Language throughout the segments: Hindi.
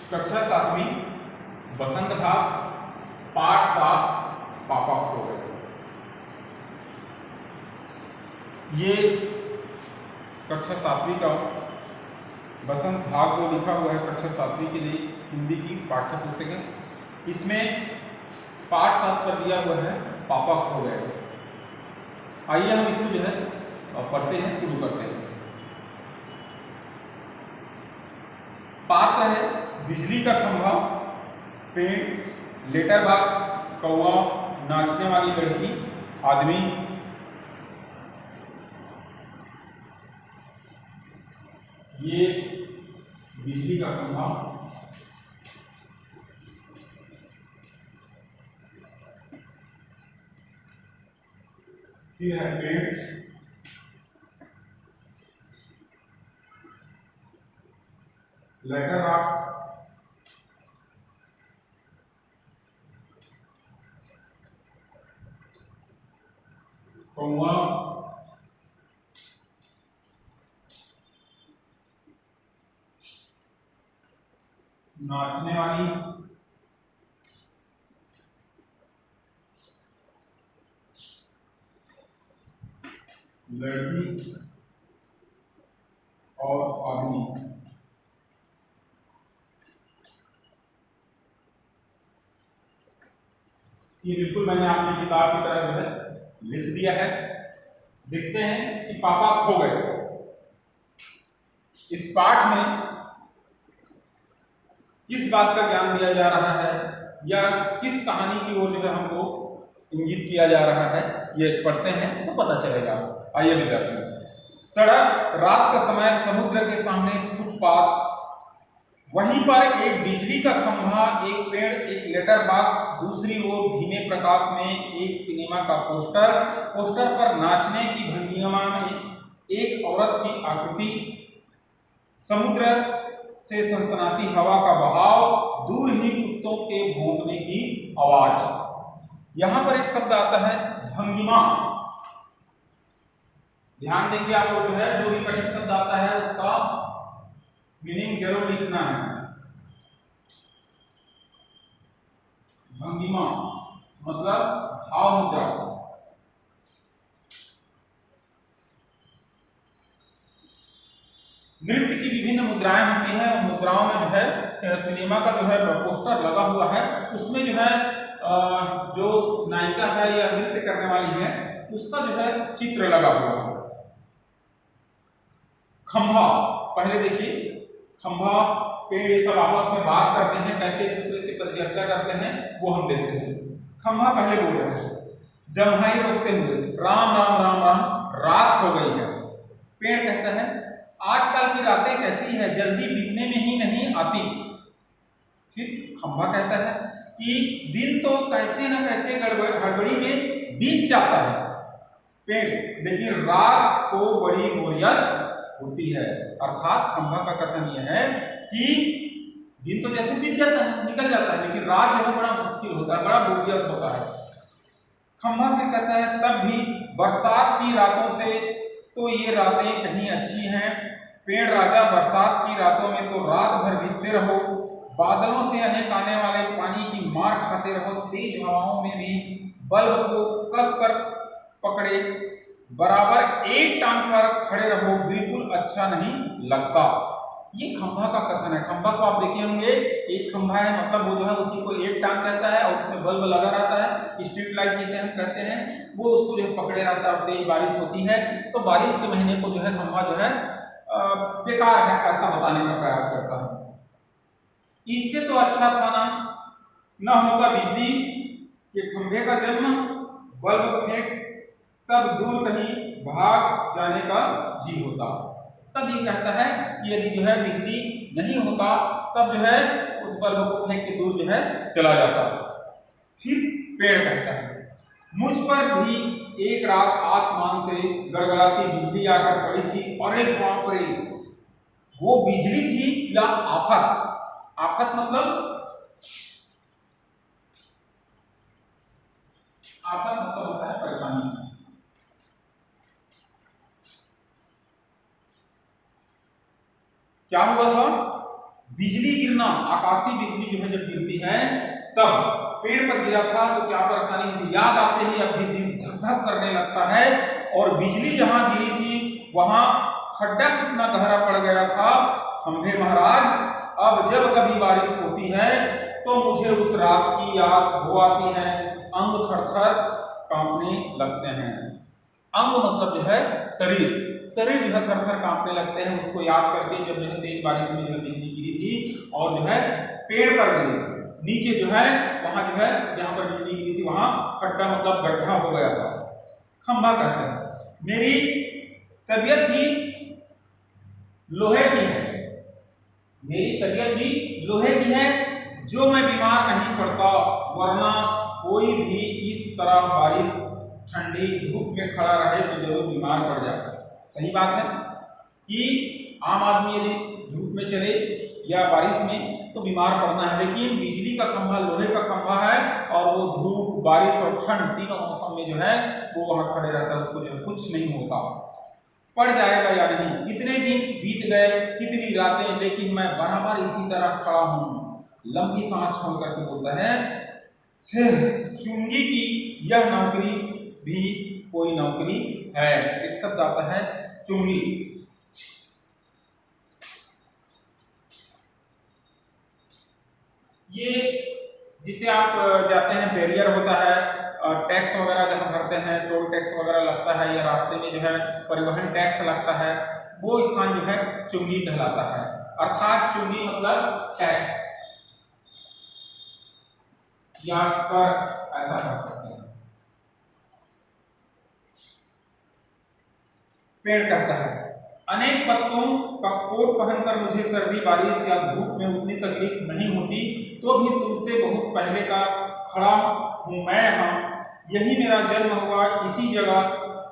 कक्षा 7वीं बसंत भाग पाठ 7 पापा खो गए। ये कक्षा 7वीं का बसंत भाग जो लिखा हुआ है कक्षा 7वीं के लिए हिंदी की पाठ्य पुस्तक है। इसमें पाठ 7 पर दिया हुआ है पापा खो गए। आइए हम इसको जो है पढ़ते हैं, शुरू करते हैं। पात्र है बिजली का खंभा, पेड़, लेटर बॉक्स, कौवा, नाचने वाली लड़की, आदमी। ये बिजली का खंभा, फिर है पेड़, लेटर बॉक्स, कौवा, नाचने वाली लड़की और आदमी। ये बिल्कुल मैंने आपकी किताब की तरह जो है लिख दिया है। देखते हैं कि पापा खो गए। इस पाठ में किस बात का ज्ञान दिया जा रहा है या किस कहानी की ओर जो है हमको इंगित किया जा रहा है, ये पढ़ते हैं तो पता चलेगा। आइए विद्यार्थियों, सड़क, रात का समय, समुद्र के सामने फुटपाथ, वहीं पर एक बिजली का खंभा, एक पेड़, एक लेटर बॉक्स, दूसरी ओर धीमे प्रकाश में एक सिनेमा का पोस्टर, पोस्टर पर नाचने की भंगिमा में एक औरत की आकृति, समुद्र से सनसनाती हवा का बहाव, दूर ही कुत्तों के भौंकने की आवाज। यहां पर एक शब्द आता है भंगिमा। ध्यान देंगे आप लोग, जो है जो भी कठिन शब्द आता है उसका मीनिंग जरूर लिखना है। भंगिमा मतलब भाव मुद्रा। नृत्य की विभिन्न मुद्राएं होती हैं। मुद्राओं में जो है सिनेमा का जो है पोस्टर लगा हुआ है, उसमें जो है जो नायिका है या नृत्य करने वाली है उसका जो है चित्र लगा हुआ है। खंभा, पहले देखिए, खंभा, पेड़, ये सब आपस में बात करते हैं, कैसे एक दूसरे से परिचर्चा करते हैं वो हम देखते हैं। खंभा पहले बोल रहे हैं जम्हाई रोकते हुए, राम राम राम राम, रात हो गई है। पेड़ कहता है आजकल की रातें कैसी है, जल्दी बीतने में ही नहीं आती। फिर खंभा कहता है कि दिन तो कैसे न कैसे हड़बड़ी में बीत जाता है। पेड़, लेकिन रात को बड़ी बोरियत होती है। अर्थात खंभा का कथन यह है कि दिन तो जैसे बीत जाता है, निकल जाता है, लेकिन रात जो है बड़ा मुश्किल होता है, बड़ा बोरियत होता है। खंभा फिर कहता है तब भी बरसात की रातों से तो ये रातें कहीं अच्छी हैं। पेड़ राजा, बरसात की रातों में तो रात भर भीगते रहो, बादलों से अनेक आने वाले पानी की मार खाते रहो, तेज हवाओं में भी बल्ब को कसकर पकड़े बराबर एक टांग पर खड़े रहो, बिल्कुल अच्छा नहीं लगता। ये खंभा का कथन है। खंभा को आप देखे होंगे, एक खंभा है मतलब वो जो है उसी को एक टांग कहता है और उसमें बल्ब लगा रहता है, स्ट्रीट लाइट जिसे हम कहते हैं, वो उसको जो है पकड़े रहता है। तेज बारिश होती है तो बारिश के महीने को जो है खंभा जो है बेकार है ऐसा बताने का प्रयास करता है। इससे तो अच्छा था न होता बिजली के खंभे का जन्म, बल्ब फेंक तब दूर कहीं भाग जाने का जी होता। तब ये कहता है कि यदि जो है बिजली नहीं होता तब जो है उस बल्ब को फेंक के दूर जो है चला जाता। फिर पेड़ कहता है मुझ पर भी एक रात आसमान से गड़गड़ाती बिजली आकर पड़ी थी। अरे बाप रे, वो बिजली थी या आफत? आफत मतलब होता है परेशानी। क्या हुआ था? बिजली गिरना, आकाशीय बिजली जो है जब गिरती है तब पेड़ पर गिरा था तो क्या परेशानी हुई थी, याद आते ही अब भी दिल धक धक करने लगता है। और बिजली जहां गिरी थी वहां खड्डा कितना गहरा पड़ गया था। खंभे महाराज, अब जब कभी बारिश होती है तो मुझे उस रात की याद हो आती है, अंग थर-थर कांपने लगते हैं। अंग मतलब जो है शरीर, शरीर जो है थर-थर कांपने लगते हैं उसको याद करके, जब जो है तेज बारिश में जो बिजली गिरी थी और जो है पेड़ पर गिरी, नीचे जो है वहां जो है जहां पर बिजली गिरी थी वहां खड्डा मतलब गड्ढा हो गया था। खंभा कहते हैं मेरी तबीयत ही लोहे की है, मेरी तबीयत ही लोहे की है, जो मैं बीमार नहीं पड़ता, वरना कोई भी इस तरह बारिश ठंडी धूप में खड़ा रहे तो जरूर बीमार पड़ जाता। सही बात है कि आम आदमी यदि धूप में चले या बारिश में तो बीमार पड़ना है, लेकिन बिजली का खंभा लोहे का खंभा है और वो धूप बारिश और ठंड तीनों मौसम में जो है वो वहां खड़े रहता है, उसको जो है कुछ नहीं होता। पड़ जाएगा या नहीं, इतने दिन बीत गए, कितनी रातें, लेकिन मैं बराबर इसी तरह खड़ा हूं। लंबी सांस छोड़ करके बोलता है, चुंगी की यह नौकरी भी कोई नौकरी है। एक शब्द आता है चुंगी। ये जिसे आप जाते हैं बैरियर होता है, टैक्स वगैरह जहां भरते हैं, टोल टैक्स वगैरह लगता है या रास्ते में जो है परिवहन टैक्स लगता है, वो स्थान जो है चुंगी कहलाता है। अर्थात चुंगी मतलब टैक्स या कर, ऐसा कह सकते हैं। पेड़ कहता है अनेक पत्तों का कोट पहनकर मुझे सर्दी बारिश या धूप में उतनी तकलीफ नहीं होती, तो भी तुमसे बहुत पहले का खड़ा हूं मैं यहाँ, यही मेरा जन्म हुआ इसी जगह,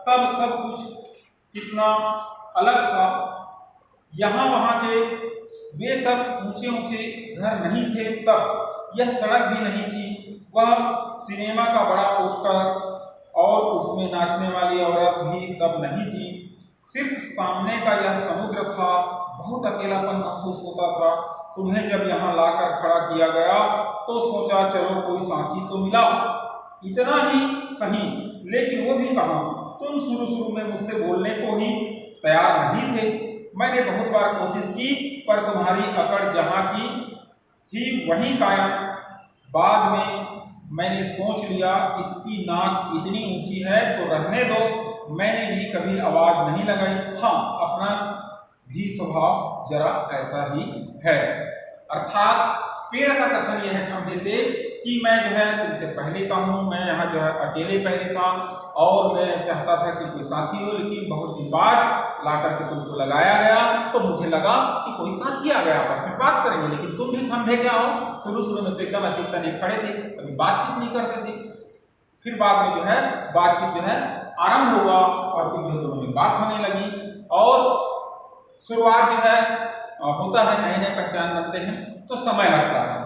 तब सब कुछ कितना अलग था। यहाँ वहां के वे सब ऊंचे ऊंचे घर नहीं थे तब, यह सड़क भी नहीं थी, वह सिनेमा का बड़ा पोस्टर और उसमें नाचने वाली औरत भी तब नहीं थी, सिर्फ सामने का यह समुद्र था। बहुत अकेलापन महसूस होता था। तुम्हें जब यहाँ लाकर खड़ा किया गया तो सोचा चलो कोई साथी तो मिला, इतना ही सही, लेकिन वो भी कहा, तुम शुरू शुरू में मुझसे बोलने को ही तैयार नहीं थे। मैंने बहुत बार कोशिश की पर तुम्हारी अकड़ जहाँ की थी वहीं कायम। बाद में मैंने सोच लिया इसकी नाक इतनी ऊंची है तो रहने दो, मैंने भी कभी आवाज नहीं लगाई। हाँ, अपना भी स्वभाव जरा ऐसा ही है। अर्थात पेड़ का कथन यह है खंभे से कि मैं जो है तुमसे पहले का हूँ, मैं यहाँ जो है अकेले पहले था और मैं चाहता था कि कोई साथी हो, लेकिन बहुत दिन बाद ला करके तुमको लगाया गया तो मुझे लगा कि कोई साथी आ गया, आपस में बात करेंगे, लेकिन तुम भी खंभे क्या हो। शुरू शुरू में तो एकदम ऐसे तने खड़े थे, कभी बातचीत नहीं करते थे, फिर बाद में जो है बातचीत जो है आरंभ हुआ और फिर जो दोनों में बात होने लगी। और शुरुआत जो है होता है, नए नए पहचान बनते हैं तो समय लगता है।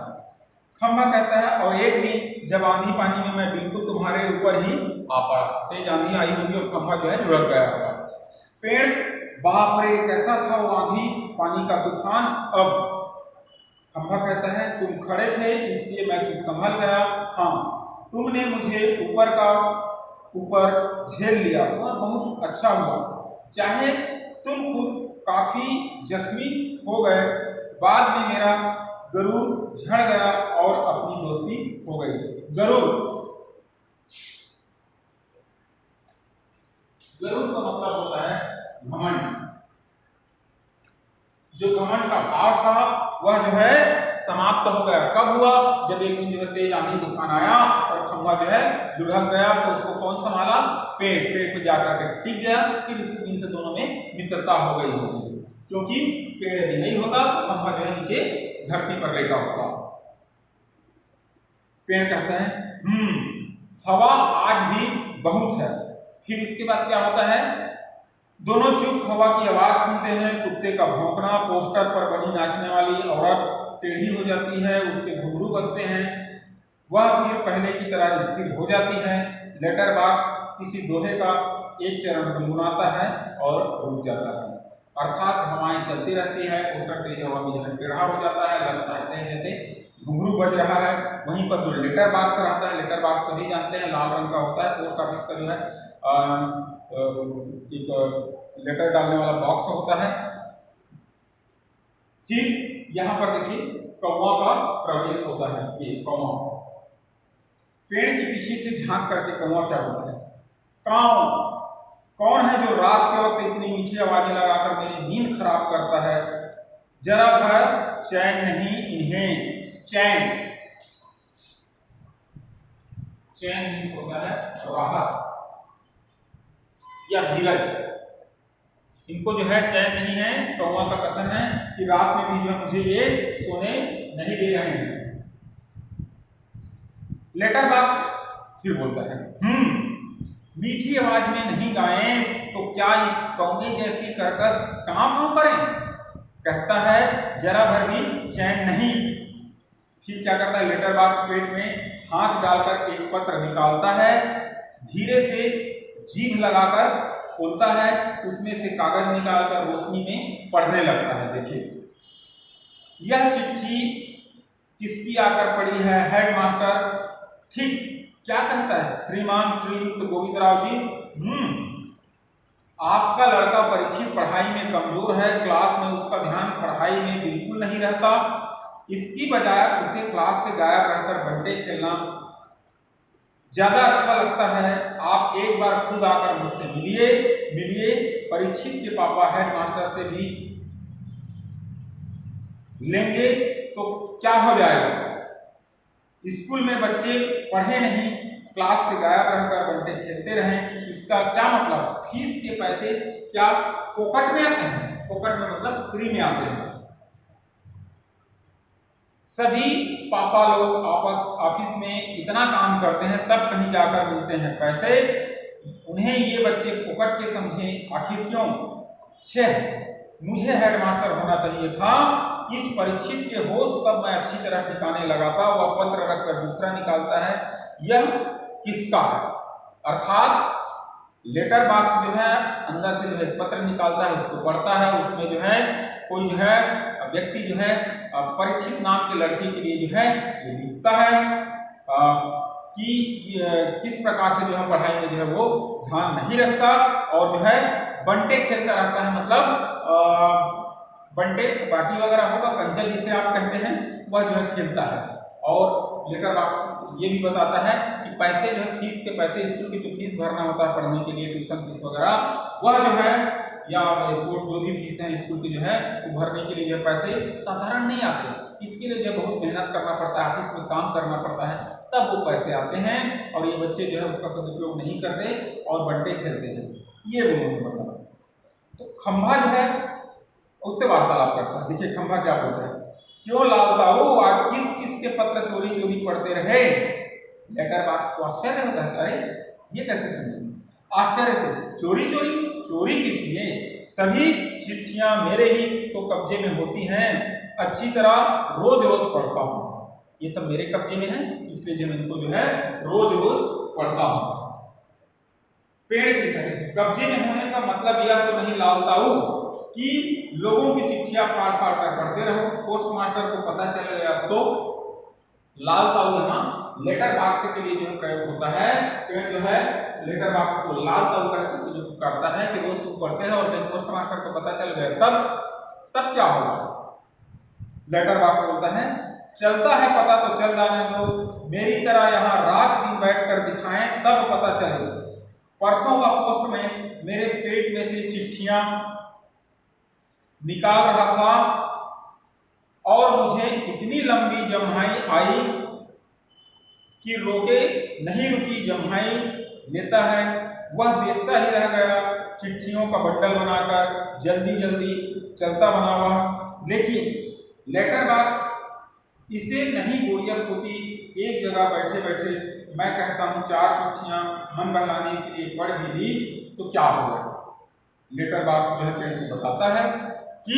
खंभा कहता है और एक दिन जब आंधी पानी में मैं बिल्कुल तुम्हारे ऊपर ही आ पड़ा, तेज आंधी आई होगी और खंभा जो है लुढ़क गया होगा। पेड़, बाप रे कैसा था वो आंधी पानी का तूफान। अब खंभा कहता है तुम खड़े थे इसलिए मैं कुछ संभल गया। हाँ, तुमने मुझे ऊपर झेल लिया, वह बहुत अच्छा हुआ, चाहे तुम खुद काफी जख्मी हो गए। बाद में मेरा गरूर झड़ गया और अपनी दोस्ती हो गई। गरूर, गरूर का मतलब होता है घमंड। जो घमंड का भाव था वह जो है समाप्त हो गया। कब हुआ? जब एक दिन जो है तेज आंधी तूफान आया और खंभा जो है लुढ़क गया, तो उसको कौन संभाला? पेड़ पे जाकर के टिक गया। फिर उस दिन से दोनों में मित्रता हो गई होगी, क्योंकि पेड़ यदि नहीं होता तो खंभा जो है नीचे धरती पर लेटा होता। पेड़ कहते हैं हवा आज भी बहुत है। फिर उसके बाद क्या होता है? दोनों चुप हवा की आवाज सुनते हैं, कुत्ते का भौंकना, पोस्टर पर बनी नाचने वाली औरत टेढ़ी हो जाती है, उसके घुंघरू बजते हैं, वह फिर पहले की तरह स्थिर हो जाती है। लेटर बॉक्स किसी दोहे का एक चरण गुनगुनाता है और रुक जाता है। अर्थात हवाएं चलती रहती है, पोस्टर तेज हवा में जो है टेढ़ा हो जाता है, लगता है ऐसे जैसे घुंघरू बज रहा है। वहीं पर जो लेटर बॉक्स रहता है, लेटर बॉक्स सभी जानते हैं लाल रंग का होता है, पोस्ट ऑफिस का जो है एक लेटर डालने वाला बॉक्स होता है। फिर यहाँ पर देखिए कौवा का प्रवेश होता है, ये कौवा पेड़ के पीछे से झांक करके कौवा क्या होता है, काऊ। कौन है जो रात के वक्त इतनी मीठी आवाजें लगाकर मेरी नींद खराब करता है, जरा भर चैन नहीं इन्हें। चैन, चैन मीन्स होता है राहत या धीरज। इनको जो है चैन नहीं है। कौवा का कथन है कि रात में भी जो है मुझे ये सोने नहीं दे रहे हैं। लेटर बॉक्स फिर बोलता है मीठी आवाज में नहीं गाएं तो क्या इस कौवे जैसी कर्कश काम करें। कहता है जरा भर भी चैन नहीं। फिर क्या करता है, लेटर बॉक्स पेट में हाथ डालकर एक पत्र निकालता है, धीरे से जीभ लगाकर खोलता है, उसमें से कागज निकालकर रोशनी में पढ़ने लगता है। देखिए यह चिट्ठी किसकी आकर पड़ी है हेडमास्टर। ठीक क्या कहता है, श्रीमान श्रीयुक्त गोविंदराव जी, आपका लड़का परीक्षित पढ़ाई में कमजोर है, क्लास में उसका ध्यान पढ़ाई में बिल्कुल नहीं रहता, इसकी बजाय उसे क्लास से गायब रहकर बंटे खेलना ज्यादा अच्छा लगता है। आप एक बार खुद आकर मुझसे मिलिए। परीक्षित के पापा हेडमास्टर से भी लेंगे तो क्या हो जाएगा, स्कूल में बच्चे पढ़े नहीं, क्लास से गायब रहकर बंटे खेलते रहें, इसका क्या मतलब, फीस के पैसे क्या फोकट में आते हैं। फोकट में मतलब फ्री में आते हैं। सभी पापा लोग ऑफिस में इतना काम करते हैं, तब कहीं जाकर मिलते हैं पैसे, उन्हें ये बच्चे फोकट के समझे, आखिर क्यों। 6 मुझे हेडमास्टर होना चाहिए था। इस परीक्षित के होश तब मैं अच्छी तरह ठिकाने लगाता। वह पत्र रखकर दूसरा निकालता है, यह किसका है। अर्थात लेटर बॉक्स जो है अंदर से जो है पत्र निकालता है, उसको पढ़ता है, उसमें जो है कोई जो है व्यक्ति जो है परीक्षित नाम के लड़के के लिए जो है ये लिखता है कि किस प्रकार से जो है पढ़ाई में जो है वो ध्यान नहीं रखता और जो है बंटे खेलता रहता है। मतलब बंटे बाटी वगैरह होगा, कंचल जिसे आप कहते हैं, वह जो है खेलता है। और लेटर बॉक्स ये भी बताता है कि पैसे जो है फीस के पैसे, स्कूल की जो फीस भरना होता है पढ़ने के लिए, ट्यूशन फीस वगैरह, वह जो है या स्कूल जो भी फीस है स्कूल की जो है वो भरने के लिए जो पैसे साधारण नहीं आते। इसके लिए जो बहुत मेहनत करना पड़ता है, ऑफिस में काम करना पड़ता है, तब वो पैसे आते हैं। और ये बच्चे जो है उसका सदुपयोग नहीं करते और बंटे खेलते हैं। ये बोलने का मतलब। तो खंभा जो है उससे वार्तालाप करता है। देखिए खंभा क्या बोलता है, क्यों लालताऊ आज किस किस के पत्र चोरी चोरी पढ़ते रहे। लेटर बॉक्स को आश्चर्य होता है, अरे ये कैसे सुने। आश्चर्य से, चोरी चोरी, चोरी किस लिए, सभी चिट्ठियां मेरे ही तो कब्जे में होती हैं, अच्छी तरह रोज रोज पढ़ता हूँ, ये सब मेरे कब्जे में है, इसलिए जो इनको जो है रोज रोज पढ़ता हूँ। पेड़ की तरह कब्जे में होने का मतलब यह तो नहीं लालताऊ कि लोगों की चिट्ठियां फाड़ फाड़ कर पढ़ते रहो, पोस्ट मास्टर को पता चल गया तो। लालताऊ यहाँ लेटर बॉक्स के लिए जो प्रयोग होता है। पेड़ जो है लेटर बॉक्स को लालताऊ करके जो करता है कि रोज तुम पढ़ते हैं और जब पोस्ट मास्टर को पता चल गया तब क्या होगा। लेटर बॉक्स बोलता है, चलता है पता तो चल जाने दो, मेरी तरह यहाँ रात दिन बैठकर दिखाएं तब पता चले। परसों का पोस्टमैन मेरे पेट में से चिट्ठियां निकाल रहा था और मुझे इतनी लंबी जम्हाई आई कि रोके नहीं रुकी जम्हाई लेता है। वह देखता ही रह गया, चिट्ठियों का बंडल बनाकर जल्दी जल्दी चलता बना हुआ। लेकिन लेटर बॉक्स इसे नहीं बोरियत होती, एक जगह बैठे बैठे मैं कहता हूँ 4 चिट्ठियां मन बहलाने के लिए पढ़ भी ली तो क्या होगा। लेटर बॉक्स जो है पेड़ को बताता है कि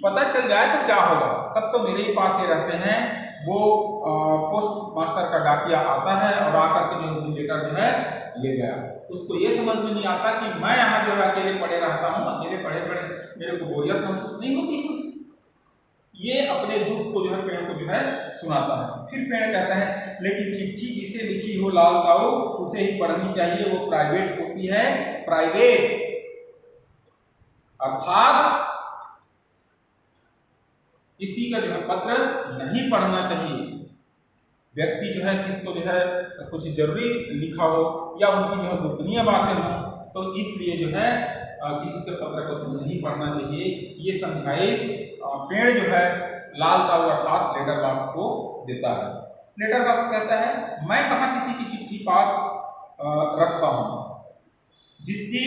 पता चल जाए तो क्या होगा, सब तो मेरे ही पास ही रहते हैं। वो पोस्ट मास्टर का डाकिया आता है और आकर के जो लेटर जो है ले गया। उसको ये समझ में नहीं आता कि मैं यहाँ जो है अकेले पड़े रहता हूँ, अकेले पड़े पड़े मेरे को बोरियत महसूस नहीं होती है। ये अपने दुख को जो है पेड़ को जो है सुनाता है। फिर पेड़ कहता है लेकिन चिट्ठी जिसे लिखी हो लाल ताऊ उसे ही पढ़नी चाहिए, वो प्राइवेट होती है, प्राइवेट। अर्थात किसी का जो है पत्र नहीं पढ़ना चाहिए। व्यक्ति जो है किसको जो है कुछ जरूरी लिखा हो या उनकी जो है गोपनीय बातें हो, तो इसलिए जो है किसी के पत्र को जो नहीं पढ़ना चाहिए। ये समझाइश पेड़ जो है लाल ताऊ अर्थात लेटर बॉक्स को देता है। लेटर बॉक्स कहता है मैं कहाँ किसी की चिट्ठी पास रखता हूँ, जिसकी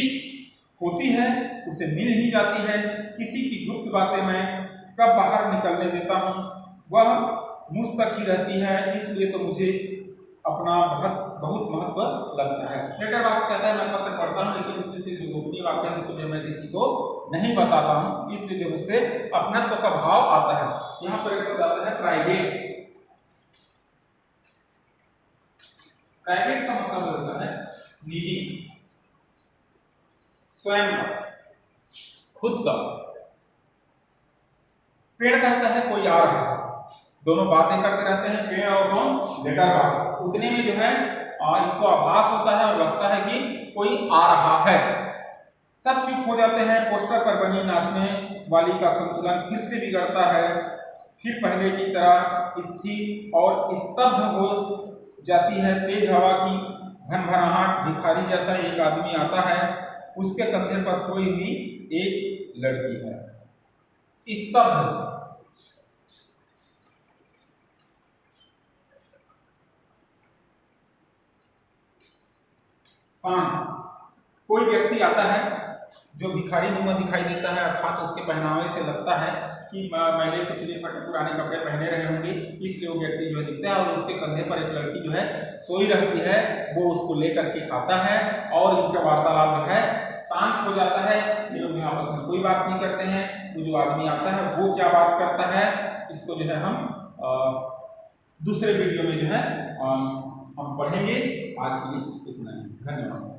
होती है उसे मिल ही जाती है। किसी की गुप्त बातें मैं कब बाहर निकलने देता हूँ, वह मुझ तक ही रहती है, इसलिए तो मुझे अपना बहुत महत्व लगता है। लेटर बॉक्स कहता है मैं पत्र पढ़ता हूँ लेकिन उसमें से जो गोपनीय बातें हैं उसको मैं किसी को नहीं बताता हूँ, इसलिए जो मुझसे अपनत्व का भाव आता है। यहाँ पर एक शब्द आता है प्राइवेट। प्राइवेट का मतलब होता है निजी, स्वयं का, खुद का। पेड़ कहता है कोई आ रहा है, दोनों बातें करते रहते हैं पेड़ और कौन, लेटर बॉक्स। उतने में जो है इनको आभास होता है और लगता है कि कोई आ रहा है। सब चुप हो जाते हैं। पोस्टर पर बनी नाचने वाली का संतुलन फिर से बिगड़ता है, फिर पहले की तरह स्थिर और स्तब्ध हो जाती है। तेज हवा की भनभनाहट, भिखारी जैसा एक आदमी आता है, उसके कंधे पर सोई हुई एक लड़की है। स्तब्ध, शांत। कोई व्यक्ति आता है जो भिखारी नुमा दिखाई देता है, अर्थात उसके पहनावे से लगता है कि मैले कुचले फटे पुराने कपड़े पहने रहे होंगे, इसलिए वो व्यक्ति जो है दिखता है। और उसके कंधे पर एक लड़की जो है सोई रहती है, वो उसको लेकर के आता है और इनका वार्तालाप जो है शांत हो जाता है। ये लोग आपस में कोई बात नहीं करते हैं। वो जो आदमी आता है वो क्या बात करता है, इसको जो है हम दूसरे वीडियो में जो है हम पढ़ेंगे। आज के लिए इतना ही, धन्यवाद।